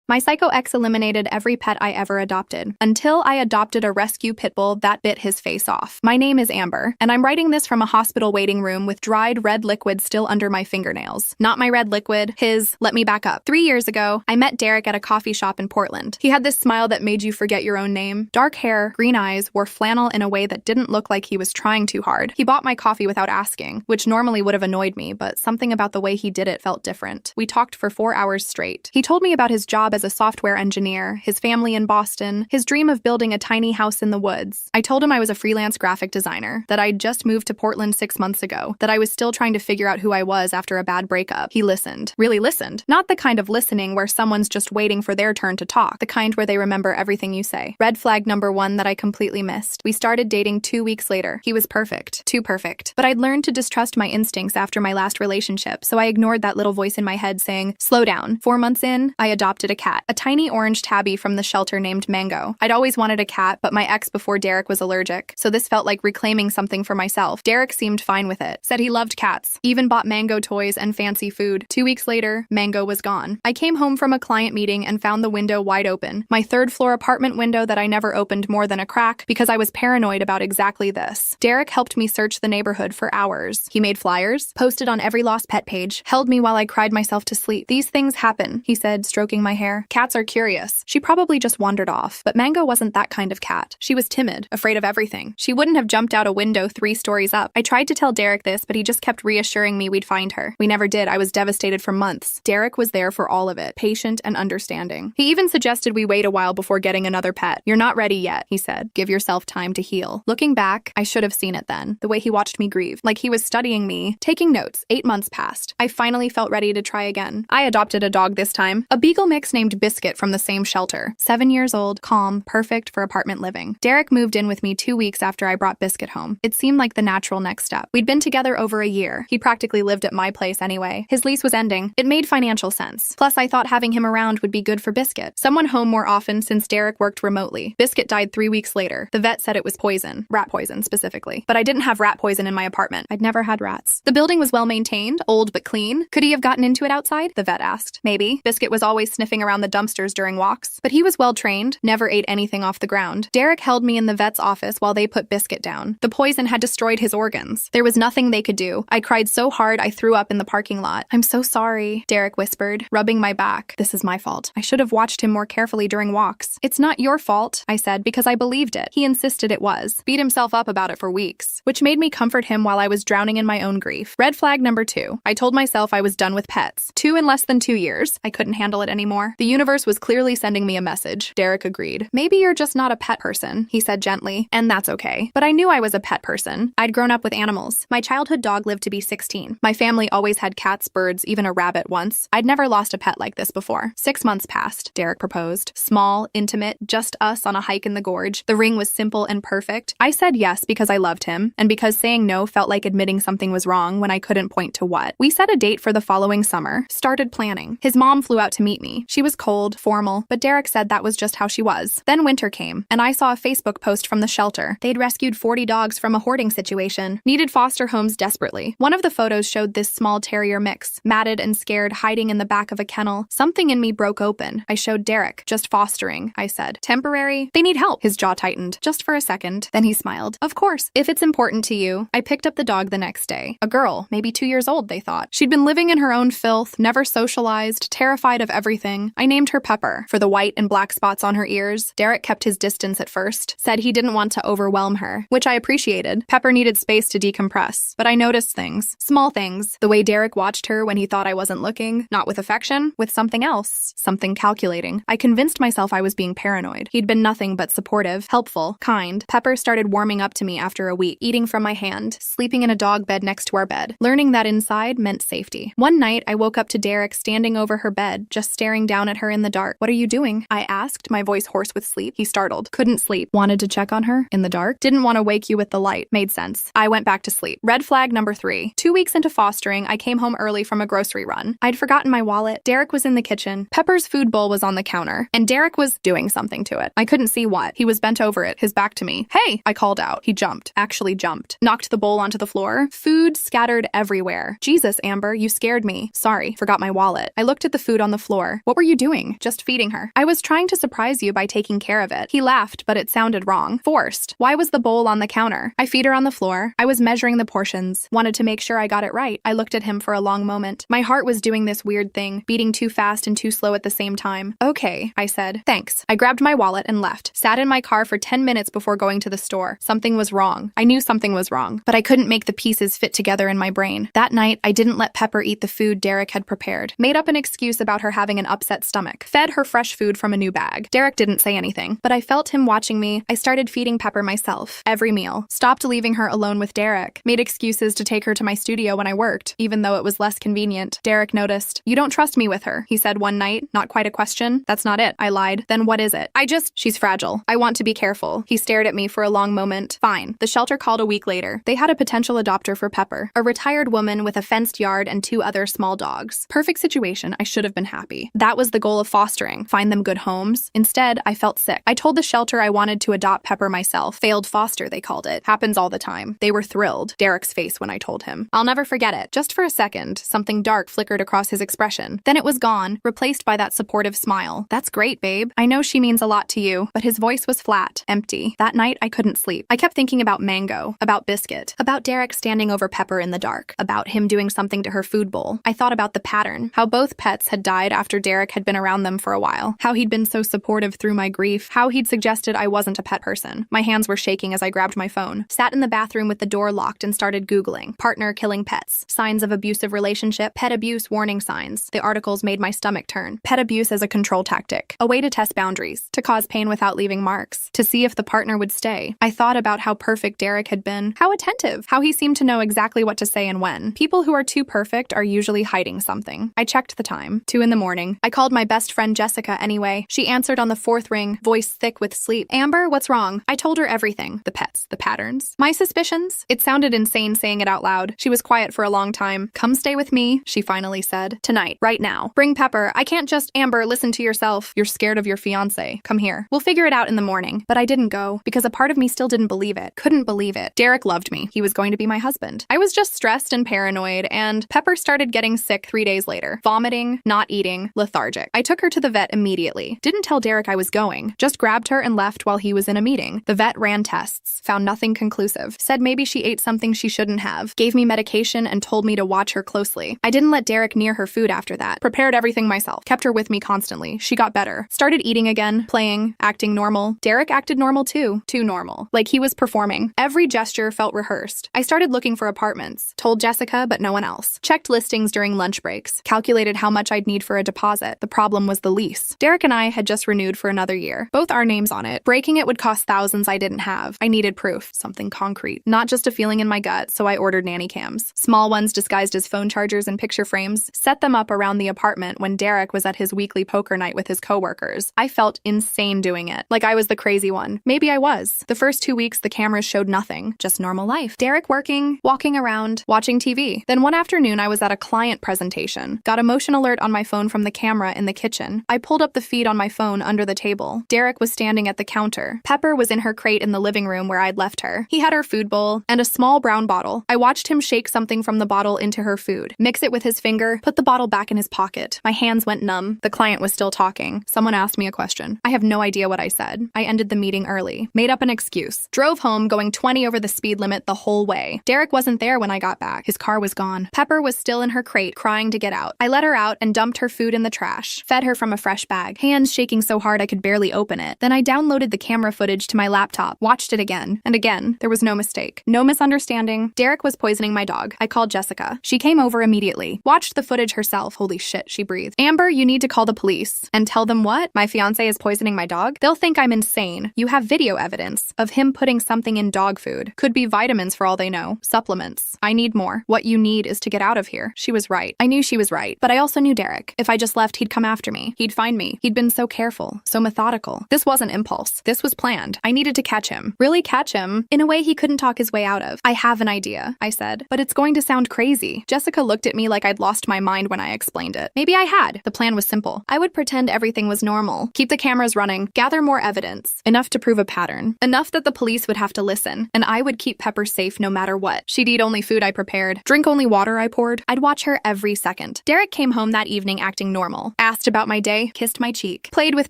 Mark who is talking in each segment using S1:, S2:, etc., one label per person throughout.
S1: My psycho ex eliminated every pet I ever adopted, until I adopted a rescue pit bull that bit his face off. My name is Amber, and I'm writing this from a hospital waiting room with dried red liquid still under my fingernails. Not my red liquid, his. Let me back up. 3 years ago, I met Derek at a coffee shop in Portland. He had this smile that made you forget your own name. Dark hair, green eyes, wore flannel in a way that didn't look like he was trying too hard. He bought my coffee without asking, which normally would have annoyed me, but something about the way he did it felt different. We talked for 4 hours straight. He told me about his job as a software engineer, his family in Boston, his dream of building a tiny house in the woods. I told him I was a freelance graphic designer, that I'd just moved to Portland 6 months ago, that I was still trying to figure out who I was after a bad breakup. He listened. Really listened. Not the kind of listening where someone's just waiting for their turn to talk, the kind where they remember everything you say. Red flag number 1 that I completely missed. We started dating 2 weeks later. He was perfect. Too perfect. But I'd learned to distrust my instincts after my last relationship, so I ignored that little voice in my head saying, slow down. 4 months in, I adopted a cat. A tiny orange tabby from the shelter named Mango. I'd always wanted a cat, but my ex before Derek was allergic, so this felt like reclaiming something for myself. Derek seemed fine with it. Said he loved cats. Even bought Mango toys and fancy food. 2 weeks later, Mango was gone. I came home from a client meeting and found the window wide open. My 3rd floor apartment window that I never opened more than a crack because I was paranoid about exactly this. Derek helped me search the neighborhood for hours. He made flyers, posted on every lost pet page, held me while I cried myself to sleep. These things happen, he said, stroking my hair. Cats are curious. She probably just wandered off. But Mango wasn't that kind of cat. She was timid, afraid of everything. She wouldn't have jumped out a window 3 stories up. I tried to tell Derek this, but he just kept reassuring me we'd find her. We never did. I was devastated for months. Derek was there for all of it, patient and understanding. He even suggested we wait a while before getting another pet. You're not ready yet, he said. Give yourself time to heal. Looking back, I should have seen it then. The way he watched me grieve, like he was studying me, taking notes. 8 months passed. I finally felt ready to try again. I adopted a dog this time, a beagle mix named Biscuit from the same shelter. 7 years old, calm, perfect for apartment living. Derek moved in with me 2 weeks after I brought Biscuit home. It seemed like the natural next step. We'd been together over a year. He practically lived at my place anyway. His lease was ending. It made financial sense. Plus, I thought having him around would be good for Biscuit. Someone home more often since Derek worked remotely. Biscuit died 3 weeks later. The vet said it was poison. Rat poison, specifically. But I didn't have rat poison in my apartment. I'd never had rats. The building was well maintained, old but clean. Could he have gotten into it outside? The vet asked. Maybe. Biscuit was always sniffing around the dumpsters during walks. But he was well trained, never ate anything off the ground. Derek held me in the vet's office while they put Biscuit down. The poison had destroyed his organs. There was nothing they could do. I cried so hard I threw up in the parking lot. I'm so sorry, Derek whispered, rubbing my back. This is my fault. I should have watched him more carefully during walks. It's not your fault, I said, because I believed it. He insisted it was. Beat himself up about it for weeks, which made me comfort him while I was drowning in my own grief. Red flag number 2. I told myself I was done with pets. 2 in less than 2 years. I couldn't handle it anymore. The universe was clearly sending me a message. Derek agreed. Maybe you're just not a pet person, he said gently, and that's okay. But I knew I was a pet person. I'd grown up with animals. My childhood dog lived to be 16. My family always had cats, birds, even a rabbit once. I'd never lost a pet like this before. 6 months passed. Derek proposed. Small, intimate, just us on a hike in the gorge. The ring was simple and perfect. I said yes because I loved him, and because saying no felt like admitting something was wrong when I couldn't point to what. We set a date for the following summer. Started planning. His mom flew out to meet me. She was cold, formal, but Derek said that was just how she was. Then winter came, and I saw a Facebook post from the shelter. They'd rescued 40 dogs from a hoarding situation. Needed foster homes desperately. One of the photos showed this small terrier mix, matted and scared, hiding in the back of a kennel. Something in me broke open. I showed Derek. Just fostering, I said. Temporary? They need help. His jaw tightened. Just for a second. Then he smiled. Of course. If it's important to you. I picked up the dog the next day. A girl, maybe 2 years old, they thought. She'd been living in her own filth, never socialized, terrified of everything. I named her Pepper, for the white and black spots on her ears. Derek kept his distance at first, said he didn't want to overwhelm her, which I appreciated. Pepper needed space to decompress, but I noticed things. Small things. The way Derek watched her when he thought I wasn't looking, not with affection, with something else, something calculating. I convinced myself I was being paranoid. He'd been nothing but supportive, helpful, kind. Pepper started warming up to me after a week, eating from my hand, sleeping in a dog bed next to our bed. Learning that inside meant safety. One night, I woke up to Derek standing over her bed, just staring down at her in the dark. What are you doing? I asked, my voice hoarse with sleep. He startled. Couldn't sleep. Wanted to check on her? In the dark? Didn't want to wake you with the light. Made sense. I went back to sleep. Red flag number 3. 2 weeks into fostering, I came home early from a grocery run. I'd forgotten my wallet. Derek was in the kitchen. Pepper's food bowl was on the counter, and Derek was doing something to it. I couldn't see what. He was bent over it, his back to me. Hey! I called out. He jumped. Actually jumped. Knocked the bowl onto the floor. Food scattered everywhere. Jesus, Amber, you scared me. Sorry. Forgot my wallet. I looked at the food on the floor. What were you doing? Just feeding her. I was trying to surprise you by taking care of it. He laughed, but it sounded wrong. Forced. Why was the bowl on the counter? I feed her on the floor. I was measuring the portions. Wanted to make sure I got it right. I looked at him for a long moment. My heart was doing this weird thing, beating too fast and too slow at the same time. Okay, I said. Thanks. I grabbed my wallet and left. Sat in my car for 10 minutes before going to the store. Something was wrong. I knew something was wrong, but I couldn't make the pieces fit together in my brain. That night, I didn't let Pepper eat the food Derek had prepared. Made up an excuse about her having an upset stomach. Fed her fresh food from a new bag. Derek didn't say anything, but I felt him watching me. I started feeding Pepper myself. Every meal. Stopped leaving her alone with Derek. Made excuses to take her to my studio when I worked, even though it was less convenient. Derek noticed. You don't trust me with her, he said one night. Not quite a question. That's not it, I lied. Then what is it? She's fragile. I want to be careful. He stared at me for a long moment. Fine. The shelter called a week later. They had a potential adopter for Pepper. A retired woman with a fenced yard and 2 other small dogs. Perfect situation. I should have been happy. That was the goal of fostering. Find them good homes. Instead, I felt sick. I told the shelter I wanted to adopt Pepper myself. Failed foster, they called it. Happens all the time. They were thrilled. Derek's face when I told him. I'll never forget it. Just for a second, something dark flickered across his expression. Then it was gone, replaced by that supportive smile. That's great, babe. I know she means a lot to you, but his voice was flat, empty. That night, I couldn't sleep. I kept thinking about Mango, about Biscuit, about Derek standing over Pepper in the dark, about him doing something to her food bowl. I thought about the pattern, how both pets had died after Derek had been around them for a while, how he'd been so supportive through my grief, how he'd suggested I wasn't a pet person. My hands were shaking as I grabbed my phone, sat in the bathroom with the door locked and started Googling. Partner killing pets, signs of abusive relationship, pet abuse warning signs. The articles made my stomach turn. Pet abuse as a control tactic, a way to test boundaries, to cause pain without leaving marks, to see if the partner would stay. I thought about how perfect Derek had been, how attentive, how he seemed to know exactly what to say and when. People who are too perfect are usually hiding something. I checked the time, 2 a.m. I called my best friend Jessica anyway. She answered on the 4th ring, voice thick with sleep. Amber, what's wrong? I told her everything. The pets, the patterns, my suspicions. It sounded insane saying it out loud. She was quiet for a long time. Come stay with me, she finally said. Tonight, right now. Bring Pepper. I can't just, Amber, listen to yourself. You're scared of your fiancé. Come here. We'll figure it out in the morning. But I didn't go, because a part of me still didn't believe it. Couldn't believe it. Derek loved me. He was going to be my husband. I was just stressed and paranoid, and Pepper started getting sick 3 days later. Vomiting, not eating, lethargic. I took her to the vet immediately. Didn't tell Derek I was going. Just grabbed her and left while he was in a meeting. The vet ran tests. Found nothing conclusive. Said maybe she ate something she shouldn't have. Gave me medication and told me to watch her closely. I didn't let Derek near her food after that. Prepared everything myself. Kept her with me constantly. She got better. Started eating again, playing, acting normal. Derek acted normal too. Too normal. Like he was performing. Every gesture felt rehearsed. I started looking for apartments. Told Jessica, but no one else. Checked listings during lunch breaks. Calculated how much I'd need for a deposit. The problem was the lease. Derek and I had just renewed for another year. Both our names on it. Breaking it would cost thousands I didn't have. I needed proof. Something concrete. Not just a feeling in my gut, so I ordered nanny cams. Small ones disguised as phone chargers and picture frames. Set them up around the apartment when Derek was at his weekly poker night with his coworkers. I felt insane doing it. Like I was the crazy one. Maybe I was. The first 2 weeks, the cameras showed nothing. Just normal life. Derek working, walking around, watching TV. Then one afternoon, I was at a client presentation. Got a motion alert on my phone from the camera in the kitchen. I pulled up the feed on my phone under the table. Derek was standing at the counter. Pepper was in her crate in the living room where I'd left her. He had her food bowl and a small brown bottle. I watched him shake something from the bottle into her food, mix it with his finger, put the bottle back in his pocket. My hands went numb. The client was still talking. Someone asked me a question. I have no idea what I said. I ended the meeting early. Made up an excuse. Drove home going 20 over the speed limit the whole way. Derek wasn't there when I got back. His car was gone. Pepper was still in her crate, crying to get out. I let her out and dumped her food in the trash. Fed her from a fresh bag. Hands shaking so hard I could barely open it. Then I downloaded the camera footage to my laptop. Watched it again. And again. There was no mistake. No misunderstanding. Derek was poisoning my dog. I called Jessica. She came over immediately. Watched the footage herself. Holy shit, she breathed. Amber, you need to call the police. And tell them what? My fiancé is poisoning my dog? They'll think I'm insane. You have video evidence of him putting something in dog food. Could be vitamins for all they know. Supplements. I need more. What you need is to get out of here. She was right. I knew she was right. But I also knew Derek. If I just left, he'd come after me. He'd find me. He'd been so careful. So methodical. This wasn't impulse. This was planned. I needed to catch him. Really catch him. In a way he couldn't talk his way out of. I have an idea, I said. But it's going to sound crazy. Jessica looked at me like I'd lost my mind when I explained it. Maybe I had. The plan was simple. I would pretend everything was normal. Keep the cameras running. Gather more evidence. Enough to prove a pattern. Enough that the police would have to listen. And I would keep Pepper safe no matter what. She'd eat only food I prepared. Drink only water I poured. I'd watch her every second. Derek came home that evening acting normal. asked about my day, kissed my cheek, played with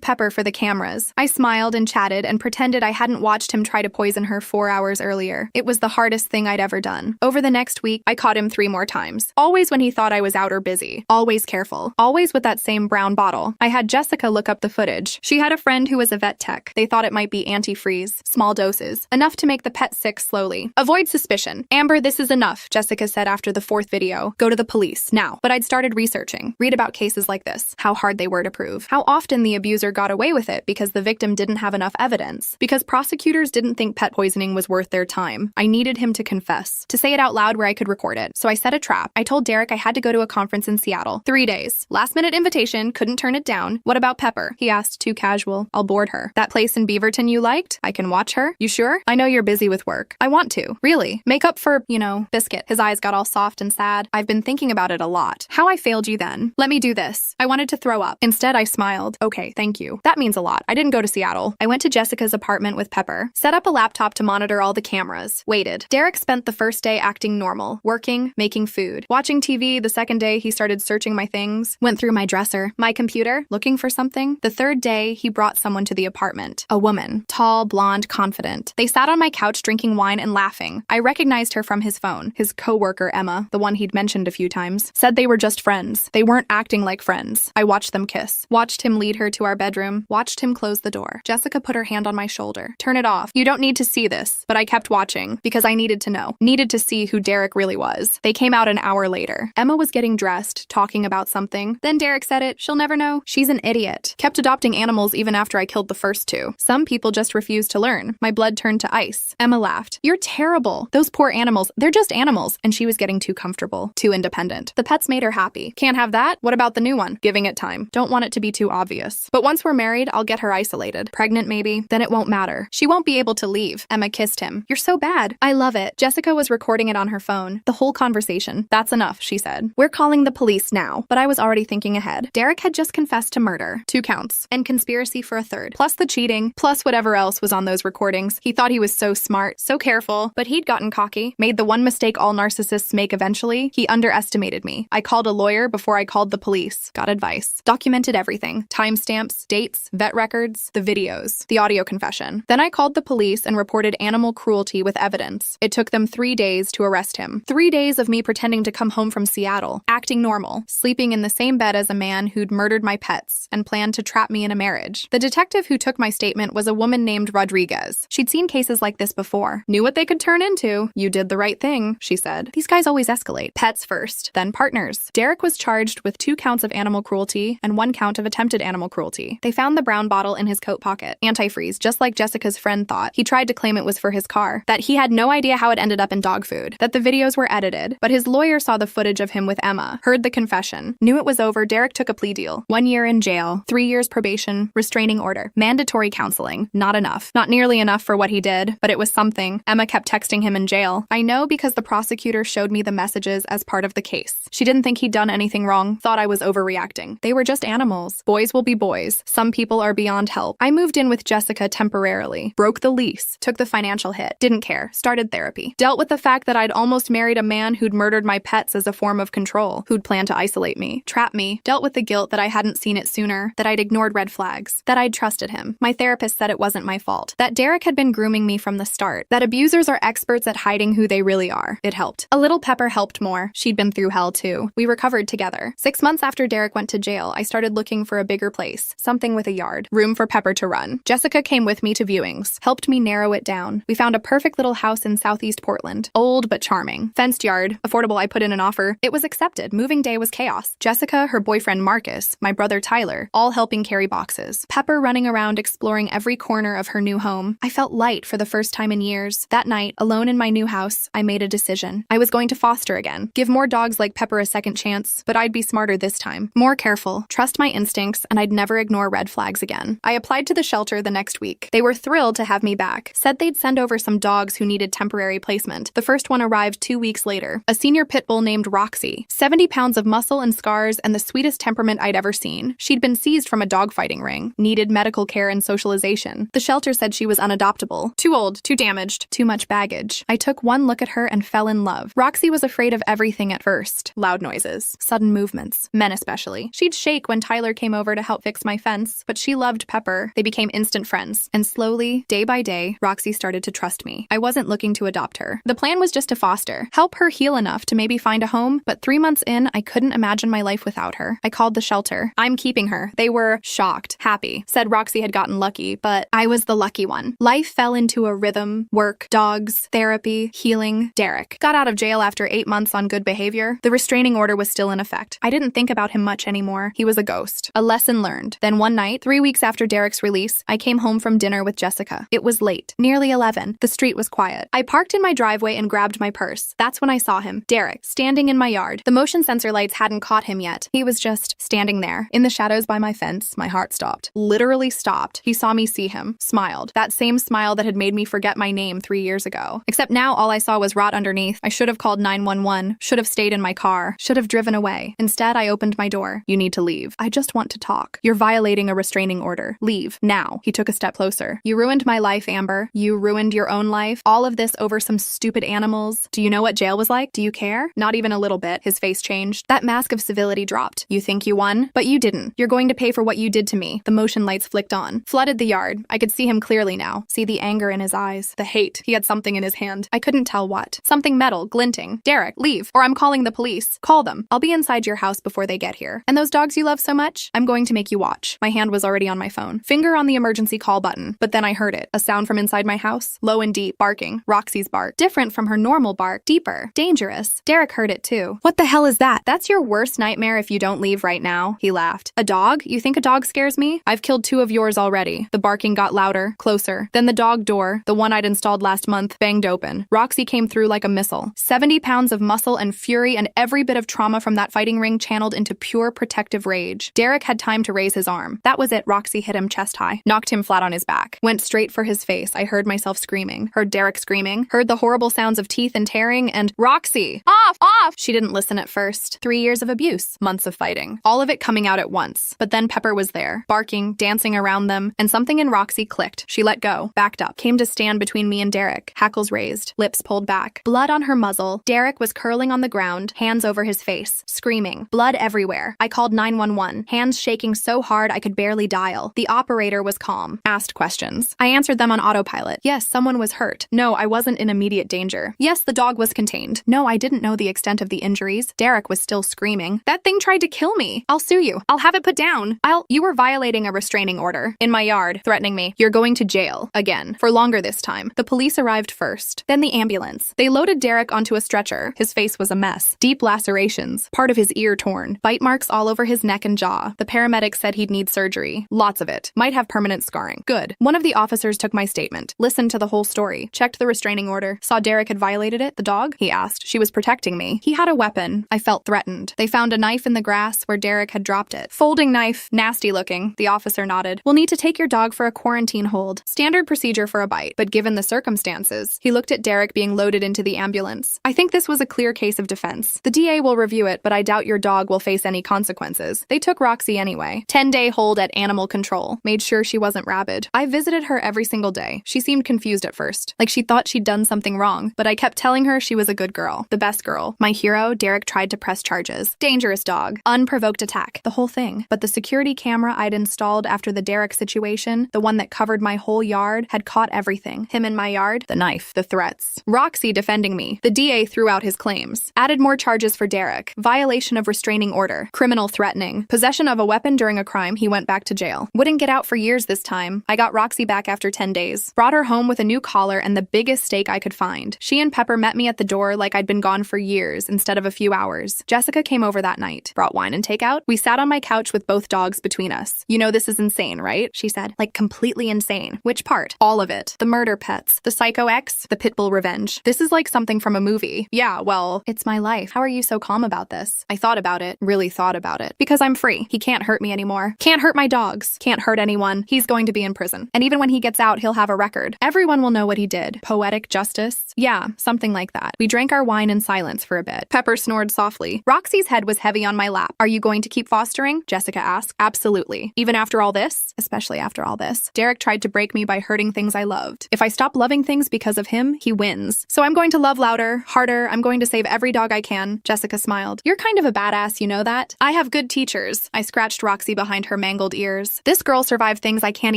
S1: Pepper for the cameras. I smiled and chatted and pretended I hadn't watched him try to poison her 4 hours earlier. It was the hardest thing I'd ever done. Over the next week, I caught him 3 more times. Always when he thought I was out or busy. Always careful. Always with that same brown bottle. I had Jessica look up the footage. She had a friend who was a vet tech. They thought it might be antifreeze. Small doses. Enough to make the pet sick slowly. Avoid suspicion. Amber, this is enough, Jessica said after the 4th video. Go to the police, now. But I'd started researching. Read about cases like this. How hard they were to prove. How often the abuser got away with it because the victim didn't have enough evidence. Because prosecutors didn't think pet poisoning was worth their time. I needed him to confess. To say it out loud where I could record it. So I set a trap. I told Derek I had to go to a conference in Seattle. 3 days. Last-minute invitation. Couldn't turn it down. What about Pepper? He asked, too casual. I'll board her. That place in Beaverton you liked? I can watch her. You sure? I know you're busy with work. I want to. Really. Make up for, Biscuit. His eyes got all soft and sad. I've been thinking about it a lot. How I failed you then. Let me do this. I wanted to throw up. Instead, I smiled. Okay, thank you. That means a lot. I didn't go to Seattle. I went to Jessica's apartment with Pepper. Set up a laptop to monitor all the cameras. Waited. Derek spent the first day acting normal. Working, making food. Watching TV. The second day, he started searching my things. Went through my dresser. My computer. Looking for something. The third day, he brought someone to the apartment. A woman. Tall, blonde, confident. They sat on my couch drinking wine and laughing. I recognized her from his phone. His co-worker, Emma, the one he'd mentioned a few times, said they were just friends. They weren't acting like friends. I watched them kiss. Watched him lead her to our bedroom. Watched him close the door. Jessica put her hand on my shoulder. Turn it off. You don't need to see this. But I kept watching because I needed to know. Needed to see who Derek really was. They came out an hour later. Emma was getting dressed, talking about something. Then Derek said it. She'll never know. She's an idiot. Kept adopting animals even after I killed the first 2. Some people just refuse to learn. My blood turned to ice. Emma laughed. You're terrible. Those poor animals. They're just animals. And she was getting too comfortable. Too independent. The pets made her happy. Can't have that? What about the new one? Giving it time. Don't want it to be too obvious. But once we're married, I'll get her isolated. Pregnant maybe. Then it won't matter. She won't be able to leave. Emma kissed him. You're so bad. I love it. Jessica was recording it on her phone. The whole conversation. That's enough, she said. We're calling the police now. But I was already thinking ahead. Derek had just confessed to murder. 2 counts. And conspiracy for a 3rd. Plus the cheating. Plus whatever else was on those recordings. He thought he was so smart, so careful. But he'd gotten cocky. Made the one mistake all narcissists make eventually. He underestimated me. I called a lawyer before I called the police. Got advice. Documented everything. Timestamps, dates, vet records, the videos, the audio confession. Then I called the police and reported animal cruelty with evidence. It took them 3 days to arrest him. 3 days of me pretending to come home from Seattle, acting normal, sleeping in the same bed as a man who'd murdered my pets and planned to trap me in a marriage. The detective who took my statement was a woman named Rodriguez. She'd seen cases like this before. Knew what they could turn into. You did the right thing, she said. These guys always escalate. Pets first, then partners. Derek was charged with 2 counts of animal cruelty and 1 count of attempted animal cruelty. They found the brown bottle in his coat pocket. Antifreeze, just like Jessica's friend thought. He tried to claim it was for his car. That he had no idea how it ended up in dog food. That the videos were edited. But his lawyer saw the footage of him with Emma. Heard the confession. Knew it was over. Derek took a plea deal. 1 year in jail. 3 years probation. Restraining order. Mandatory counseling. Not enough. Not nearly enough for what he did, but it was something. Emma kept texting him in jail. I know because the prosecutor showed me the messages as part of the case. She didn't think he'd done anything wrong. Thought I was overreacting. They were just animals. Boys will be boys. Some people are beyond help. I moved in with Jessica temporarily. Broke the lease. Took the financial hit. Didn't care. Started therapy. Dealt with the fact that I'd almost married a man who'd murdered my pets as a form of control. Who'd planned to isolate me. Trap me. Dealt with the guilt that I hadn't seen it sooner. That I'd ignored red flags. That I'd trusted him. My therapist said it wasn't my fault. That Derek had been grooming me from the start. That abusers are experts at hiding who they really are. It helped. A little Pepper helped more. She'd been through hell too. We recovered together. 6 months after Derek went to jail, I started looking for a bigger place. Something with a yard. Room for Pepper to run. Jessica came with me to viewings. Helped me narrow it down. We found a perfect little house in southeast Portland. Old but charming. Fenced yard. Affordable. I put in an offer. It was accepted. Moving day was chaos. Jessica, her boyfriend Marcus, my brother Tyler, all helping carry boxes. Pepper running around exploring every corner of her new home. I felt light for the first time in years. That night, alone in my new house, I made a decision. I was going to foster again. Give more dogs like Pepper a second chance, but I'd be smarter this time. More careful. Trust my instincts, and I'd never ignore red flags again. I applied to the shelter the next week. They were thrilled to have me back. Said they'd send over some dogs who needed temporary placement. The first one arrived 2 weeks later. A senior pit bull named Roxy. 70 pounds of muscle and scars and the sweetest temperament I'd ever seen. She'd been seized from a dogfighting ring. Needed medical care and socialization. The shelter said she was unadoptable. Too old, too damaged, too much baggage. I took one look at her and fell in love. Roxy was afraid of everything at first. Loud noises, sudden movements, men especially. She'd She'd shake when Tyler came over to help fix my fence, but she loved Pepper. They became instant friends. And slowly, day by day, Roxy started to trust me. I wasn't looking to adopt her. The plan was just to foster, help her heal enough to maybe find a home, but 3 months in, I couldn't imagine my life without her. I called the shelter. I'm keeping her. They were shocked, happy, said Roxy had gotten lucky, but I was the lucky one. Life fell into a rhythm: work, dogs, therapy, healing. Derek got out of jail after 8 months on good behavior. The restraining order was still in effect. I didn't think about him much anymore. He was a ghost. A lesson learned. Then one night, 3 weeks after Derek's release, I came home from dinner with Jessica. It was late, nearly 11. The street was quiet. I parked in my driveway and grabbed my purse. That's when I saw him, Derek, standing in my yard. The motion sensor lights hadn't caught him yet. He was just standing there. In the shadows by my fence, my heart stopped. Literally stopped. He saw me see him, smiled. That same smile that had made me forget my name 3 years ago. Except now all I saw was rot underneath. I should have called 911, should have stayed in my car, should have driven away. Instead, I opened my door. You need to leave. I just want to talk. You're violating a restraining order. Leave. Now. He took a step closer. You ruined my life, Amber. You ruined your own life. All of this over some stupid animals. Do you know what jail was like? Do you care? Not even a little bit. His face changed. That mask of civility dropped. You think you won? But you didn't. You're going to pay for what you did to me. The motion lights flicked on. Flooded the yard. I could see him clearly now. See the anger in his eyes. The hate. He had something in his hand. I couldn't tell what. Something metal, glinting. Derek, leave. Or I'm calling the police. Call them. I'll be inside your house before they get here. And those dogs you love so much? I'm going to make you watch. My hand was already on my phone. Finger on the emergency call button. But then I heard it. A sound from inside my house. Low and deep. Barking. Roxy's bark. Different from her normal bark. Deeper. Dangerous. Derek heard it too. What the hell is that? That's your worst nightmare if you don't leave right now. He laughed. A dog? You think a dog scares me? I've killed 2 of yours already. The barking got louder. Closer. Then the dog door, the one I'd installed last month, banged open. Roxy came through like a missile. 70 pounds of muscle and fury and every bit of trauma from that fighting ring channeled into pure protective rage. Derek had time to raise his arm. That was it. Roxy hit him chest high. Knocked him flat on his back. Went straight for his face. I heard myself screaming. Heard Derek screaming. Heard the horrible sounds of teeth and tearing and Roxy! Off! Off! She didn't listen at first. 3 years of abuse. Months of fighting. All of it coming out at once. But then Pepper was there. Barking, dancing around them, and something in Roxy clicked. She let go. Backed up. Came to stand between me and Derek. Hackles raised. Lips pulled back. Blood on her muzzle. Derek was curling on the ground. Hands over his face. Screaming. Blood everywhere. I called 911. Hands shaking so hard I could barely dial. The operator was calm. Asked questions. I answered them on autopilot. Yes, someone was hurt. No, I wasn't in immediate danger. Yes, the dog was contained. No, I didn't know the extent of the injuries. Derek was still screaming. That thing tried to kill me. I'll sue you. I'll have it put down. You were violating a restraining order. In my yard, threatening me. You're going to jail. Again. For longer this time. The police arrived first. Then the ambulance. They loaded Derek onto a stretcher. His face was a mess. Deep lacerations. Part of his ear torn. Bite marks all over his neck and jaw. The paramedics said he'd need surgery. Lots of it. Might have permanent scarring. Good. One of the officers took my statement. Listened to the whole story. Checked the restraining order. Saw Derek had violated it. The dog? He asked. She was protecting me. He had a weapon. I felt threatened. They found a knife in the grass where Derek had dropped it. Folding knife. Nasty looking. The officer nodded. We'll need to take your dog for a quarantine hold. Standard procedure for a bite. But given the circumstances, he looked at Derek being loaded into the ambulance. I think this was a clear case of defense. The DA will review it, but I doubt your dog will face any consequences. They took Roxy anyway. 10-day hold at animal control. Made sure she wasn't rabid. I visited her every single day. She seemed confused at first. Like she thought she'd done something wrong, but I kept telling her she was a good girl. The best girl. My hero, Derek, tried to press charges. Dangerous dog. Unprovoked attack. The whole thing. But the security camera I'd installed after the Derek situation, the one that covered my whole yard, had caught everything. Him in my yard, the knife, the threats. Roxy defending me. The DA threw out his claims. Added more charges for Derek. Violation of restraining order. Criminal threatening. Possession of a weapon during a crime. He went back to jail. Wouldn't get out for years this time. I got Roxy back after 10 days. Brought her home with a new collar and the biggest steak I could find. She and Pepper met me at the door like I'd been gone for years instead of a few hours. Jessica came over that night. Brought wine and takeout. We sat on my couch with both dogs between us. You know this is insane, right? She said. Like completely insane. Which part? All of it. The murder pets. The psycho ex. The pit bull revenge. This is like something from a movie. Yeah, well, it's my life. How are you so calm about this? I thought about it. Really thought about it. Because I'm free. He can't hurt me anymore. Can't hurt my dogs. Can't hurt anyone. He's going to be in prison. And even when he gets out, he'll have a record. Everyone will know what he did. Poetic justice? Yeah, something like that. We drank our wine in silence for a bit. Pepper snored softly. Roxy's head was heavy on my lap. Are you going to keep fostering? Jessica asked. Absolutely. Even after all this? Especially after all this. Derek tried to break me by hurting things I loved. If I stop loving things because of him, he wins. So I'm going to love louder, harder. I'm going to save every dog I can. Jessica smiled. You're kind of a badass, you know that? I have have good teachers. I scratched Roxy behind her mangled ears. This girl survived things I can't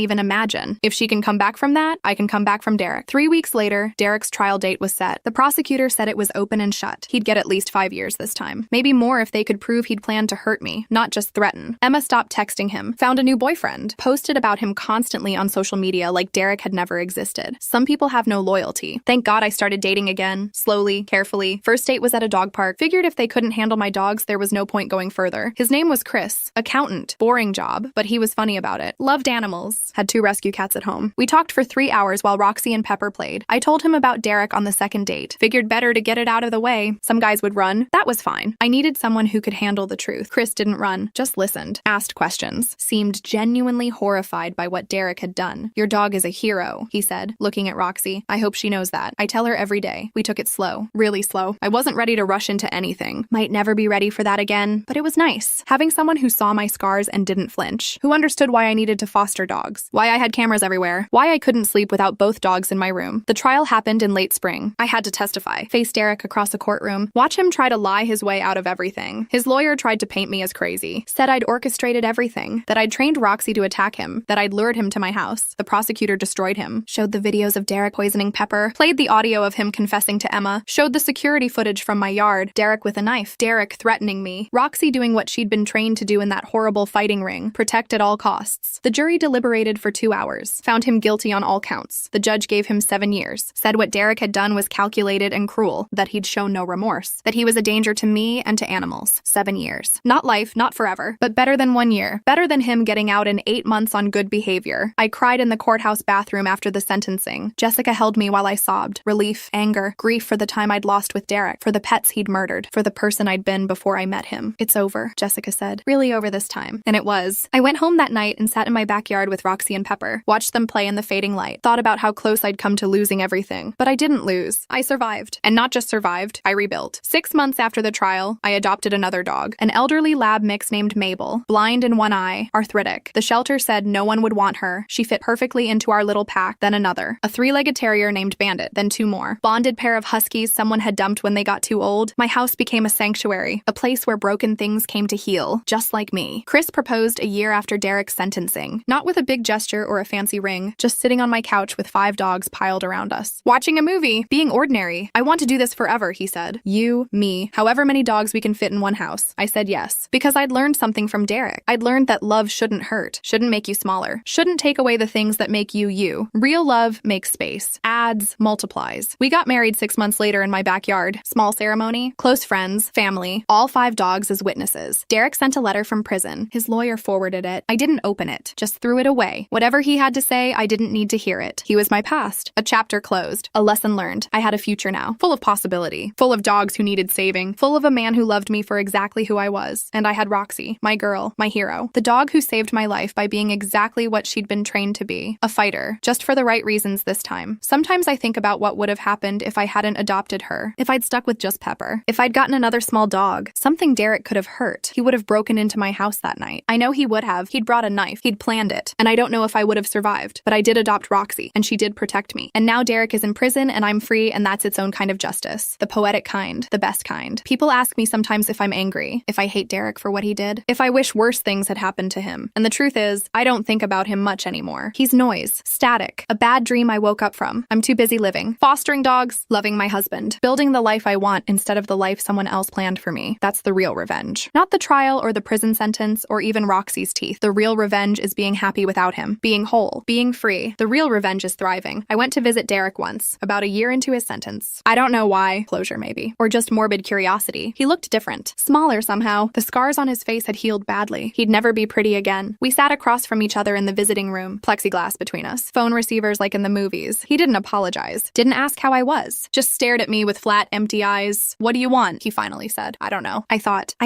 S1: even imagine. If she can come back from that, I can come back from Derek. 3 weeks later, Derek's trial date was set. The prosecutor said it was open and shut. He'd get at least 5 years this time. Maybe more if they could prove he'd planned to hurt me, not just threaten. Emma stopped texting him, found a new boyfriend, posted about him constantly on social media like Derek had never existed. Some people have no loyalty. Thank God I started dating again, slowly, carefully. First date was at a dog park. Figured if they couldn't handle my dogs, there was no point going further. His name was Chris. Accountant. Boring job, but he was funny about it. Loved animals. Had 2 rescue cats at home. We talked for 3 hours while Roxy and Pepper played. I told him about Derek on the second date. Figured better to get it out of the way. Some guys would run. That was fine. I needed someone who could handle the truth. Chris didn't run, just listened, asked questions, seemed genuinely horrified by what Derek had done. Your dog is a hero, he said, looking at Roxy. I hope she knows that. I tell her every day. We took it slow, really slow. I wasn't ready to rush into anything. Might never be ready for that again, but it was nice. Having someone who saw my scars and didn't flinch, who understood why I needed to foster dogs, why I had cameras everywhere, why I couldn't sleep without both dogs in my room. The trial happened in late spring. I had to testify, face Derek across a courtroom, watch him try to lie his way out of everything. His lawyer tried to paint me as crazy, said I'd orchestrated everything, that I'd trained Roxy to attack him, that I'd lured him to my house. The prosecutor destroyed him, showed the videos of Derek poisoning Pepper, played the audio of him confessing to Emma, showed the security footage from my yard, Derek with a knife, Derek threatening me, Roxy doing what she'd been trained to do in that horrible fighting ring, protect at all costs. The jury deliberated for 2 hours, found him guilty on all counts. The judge gave him 7 years, said what Derek had done was calculated and cruel, that he'd shown no remorse, that he was a danger to me and to animals. 7 years. Not life, not forever, but better than 1 year. Better than him getting out in 8 months on good behavior. I cried in the courthouse bathroom after the sentencing. Jessica held me while I sobbed. Relief, anger, grief for the time I'd lost with Derek, for the pets he'd murdered, for the person I'd been before I met him. It's over, Jessica said. Really over this time. And it was. I went home that night and sat in my backyard with Roxy and Pepper, watched them play in the fading light, thought about how close I'd come to losing everything. But I didn't lose. I survived. And not just survived, I rebuilt. 6 months after the trial, I adopted another dog, an elderly lab mix named Mabel, blind in one eye, arthritic. The shelter said no one would want her. She fit perfectly into our little pack, then another. A 3-legged terrier named Bandit, then 2 more. Bonded pair of huskies someone had dumped when they got too old. My house became a sanctuary, a place where broken things came to heal, just like me. Chris proposed a year after Derek's sentencing, not with a big gesture or a fancy ring, just sitting on my couch with 5 dogs piled around us. Watching a movie, being ordinary. I want to do this forever, he said. You, me, however many dogs we can fit in one house. I said yes, because I'd learned something from Derek. I'd learned that love shouldn't hurt, shouldn't make you smaller, shouldn't take away the things that make you you. Real love makes space, adds, multiplies. We got married 6 months later in my backyard. Small ceremony, close friends, family, all 5 dogs as witnesses. Derek sent a letter from prison. His lawyer forwarded it. I didn't open it, just threw it away. Whatever he had to say, I didn't need to hear it. He was my past. A chapter closed. A lesson learned. I had a future now, full of possibility, full of dogs who needed saving, full of a man who loved me for exactly who I was. And I had Roxy, my girl, my hero, the dog who saved my life by being exactly what she'd been trained to be, a fighter, just for the right reasons this time. Sometimes I think about what would have happened if I hadn't adopted her, if I'd stuck with just Pepper, if I'd gotten another small dog, something Derek could have hurt. He would have broken into my house that night. I know he would have. He'd brought a knife. He'd planned it. And I don't know if I would have survived, but I did adopt Roxy, and she did protect me. And now Derek is in prison and I'm free, and that's its own kind of justice. The poetic kind, the best kind. People ask me sometimes if I'm angry, if I hate Derek for what he did, if I wish worse things had happened to him. And the truth is, I don't think about him much anymore. He's noise, static, a bad dream I woke up from. I'm too busy living, fostering dogs, loving my husband, building the life I want instead of the life someone else planned for me. That's the real revenge. Not the trial or the prison sentence or even Roxy's teeth. The real revenge is being happy without him, being whole, being free. The real revenge is thriving. I went to visit Derek once, about a year into his sentence. I don't know why, closure maybe, or just morbid curiosity. He looked different, smaller somehow. The scars on his face had healed badly. He'd never be pretty again. We sat across from each other in the visiting room, plexiglass between us, phone receivers like in the movies. He didn't apologize, didn't ask how I was, just stared at me with flat, empty eyes. What do you want? He finally said. I don't know. I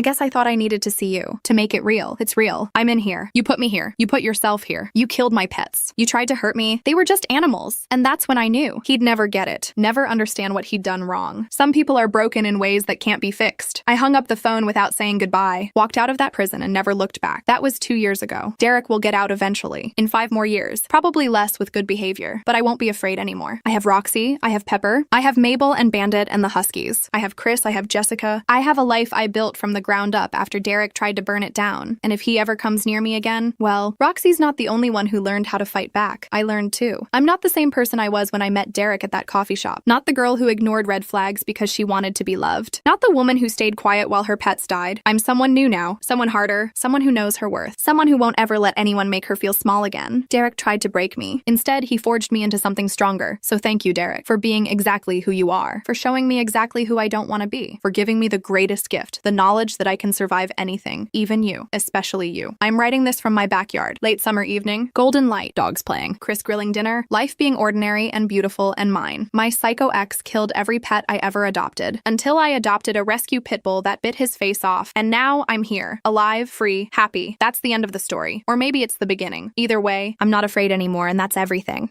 S1: guess I thought I needed to see you, to make it real. It's real. I'm in here. You put me here. You put yourself here. You killed my pets. You tried to hurt me. They were just animals. And that's when I knew. He'd never get it, never understand what he'd done wrong. Some people are broken in ways that can't be fixed. I hung up the phone without saying goodbye, walked out of that prison and never looked back. That was 2 years ago. Derek will get out eventually, in 5 more years, probably less with good behavior, but I won't be afraid anymore. I have Roxy, I have Pepper, I have Mabel and Bandit and the Huskies. I have Chris, I have Jessica. I have a life I built from the ground up after after Derek tried to burn it down. And if he ever comes near me again, well, Roxy's not the only one who learned how to fight back. I learned too. I'm not the same person I was when I met Derek at that coffee shop. Not the girl who ignored red flags because she wanted to be loved. Not the woman who stayed quiet while her pets died. I'm someone new now. Someone harder. Someone who knows her worth. Someone who won't ever let anyone make her feel small again. Derek tried to break me. Instead, he forged me into something stronger. So thank you, Derek, for being exactly who you are. For showing me exactly who I don't want to be. For giving me the greatest gift. The knowledge that I can survive anything. Even you. Especially you. I'm writing this from my backyard. Late summer evening. Golden light. Dogs playing. Chris grilling dinner. Life being ordinary and beautiful and mine. My psycho ex killed every pet I ever adopted. Until I adopted a rescue pit bull that bit his face off. And now I'm here. Alive, free, happy. That's the end of the story. Or maybe it's the beginning. Either way, I'm not afraid anymore, and that's everything.